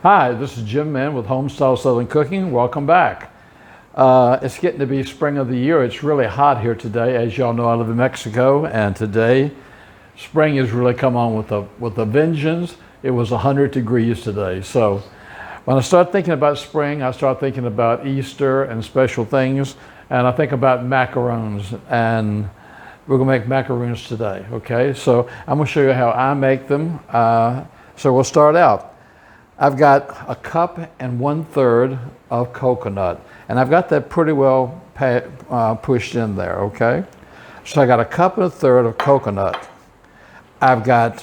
Hi, this is Jim Mann with Homestyle Southern Cooking. Welcome back. It's getting to be spring of the year. It's really hot here today. As y'all know, I live in Mexico, and today spring has really come on with a vengeance. It was 100 degrees today. So when I start thinking about spring, I start thinking about Easter and special things, and I think about macaroons, and we're gonna make macaroons today, okay? So I'm gonna show you how I make them. So we'll start out. I've got 1 1/3 cups of coconut, and I've got that pretty well pushed in there, okay? So I got 1 1/3 cups of coconut. I've got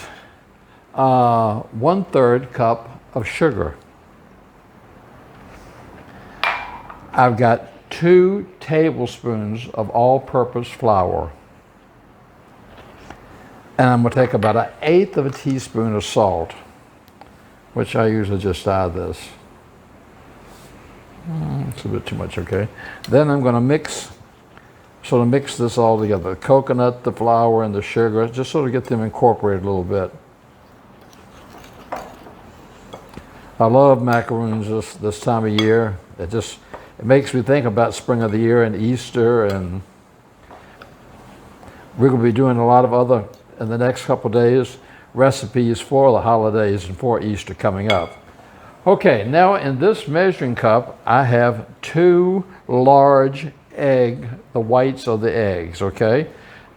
1/3 cup of sugar. I've got 2 tablespoons of all-purpose flour. And I'm gonna take about 1/8 of a teaspoon of salt, which I usually just add this. It's a bit too much, okay? Then I'm gonna mix this all together. The coconut, the flour, and the sugar, just sort of get them incorporated a little bit. I love macaroons this time of year. It makes me think about spring of the year and Easter, and we're gonna be doing a lot of other, in the next couple of days, recipes for the holidays and for Easter coming up. Okay, now in this measuring cup, I have 2 large the whites of the eggs, okay?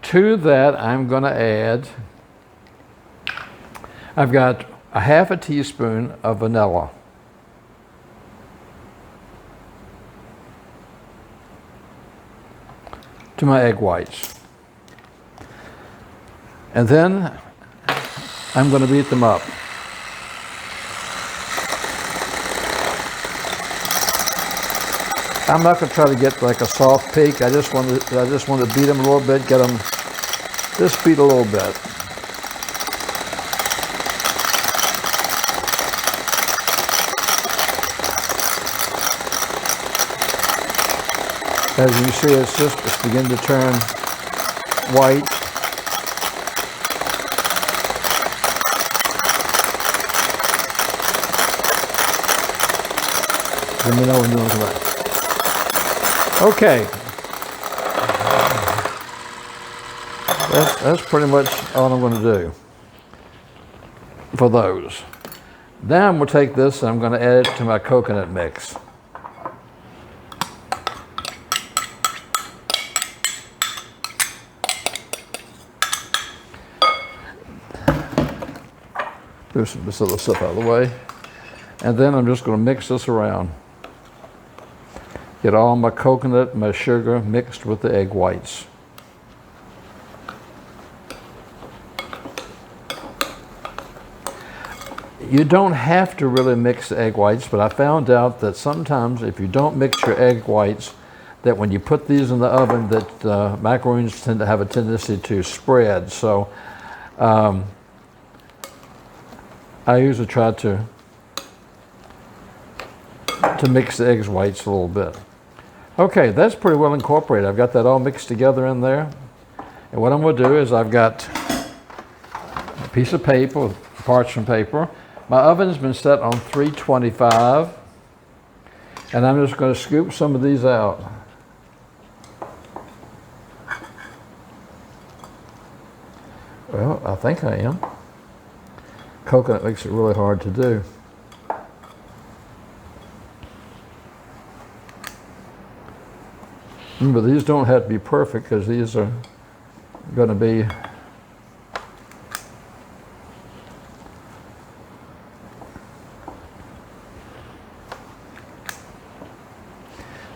To that, I'm gonna add, I've got 1/2 teaspoon of vanilla. To my egg whites. And then I'm going to beat them up. I'm not going to try to get like a soft peak. I just want to beat them a little bit, get them just beat a little bit. As you see, it's beginning to turn white. Let me know when you're looking right. Okay. That's pretty much all I'm going to do for those. Now I'm going to take this and I'm going to add it to my coconut mix. Do this other stuff out of the way. And then I'm just going to mix this around. Get all my coconut and my sugar mixed with the egg whites. You don't have to really mix the egg whites, but I found out that sometimes if you don't mix your egg whites, that when you put these in the oven, that macaroons tend to have a tendency to spread. So I usually try to mix the egg whites a little bit. Okay, that's pretty well incorporated. I've got that all mixed together in there. And what I'm going to do is I've got a piece of paper, parchment paper. My oven's been set on 325. And I'm just going to scoop some of these out. Well, I think I am. Coconut makes it really hard to do. But these don't have to be perfect because these are going to be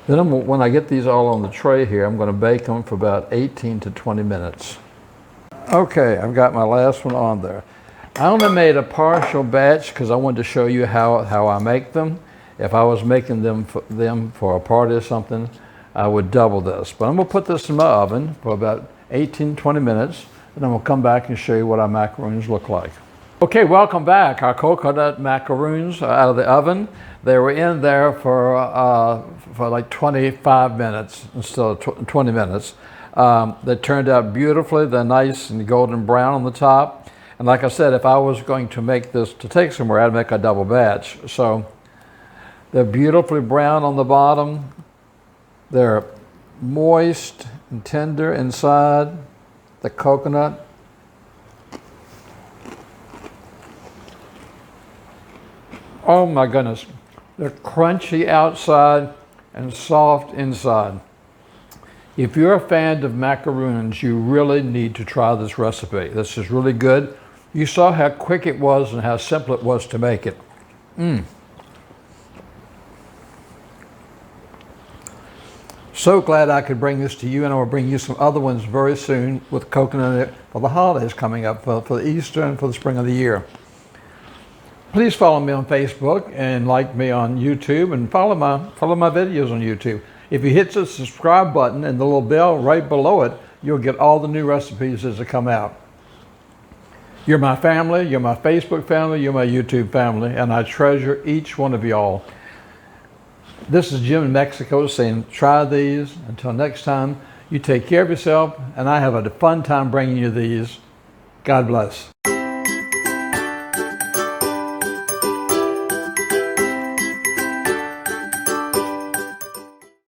then when I get these all on the tray here, I'm going to bake them for about 18 to 20 minutes. Okay, I've got my last one on there. I only made a partial batch because I wanted to show you how I make them. If I was making them for a party or something, I would double this. But I'm going to put this in my oven for about 18, 20 minutes, and then we'll come back and show you what our macaroons look like. Okay, welcome back. Our coconut macaroons are out of the oven. They were in there for like 25 minutes instead of 20 minutes. They turned out beautifully. They're nice and golden brown on the top. And And like I said, if I was going to make this to take somewhere, I'd make a double batch. So they're beautifully brown on the bottom. They're moist and tender inside. The coconut. Oh my goodness. They're crunchy outside and soft inside. If you're a fan of macaroons, you really need to try this recipe. This is really good. You saw how quick it was and how simple it was to make it. So glad I could bring this to you, and I will bring you some other ones very soon with coconut in it for the holidays coming up, for the Easter and for the spring of the year. Please follow me on Facebook and like me on YouTube, and follow my videos on YouTube. If you hit the subscribe button and the little bell right below it, you'll get all the new recipes as they come out. You're my family, you're my Facebook family, you're my YouTube family, and I treasure each one of y'all. This is Jim in Mexico saying, try these. Until next time, you take care of yourself, and I have a fun time bringing you these. God bless.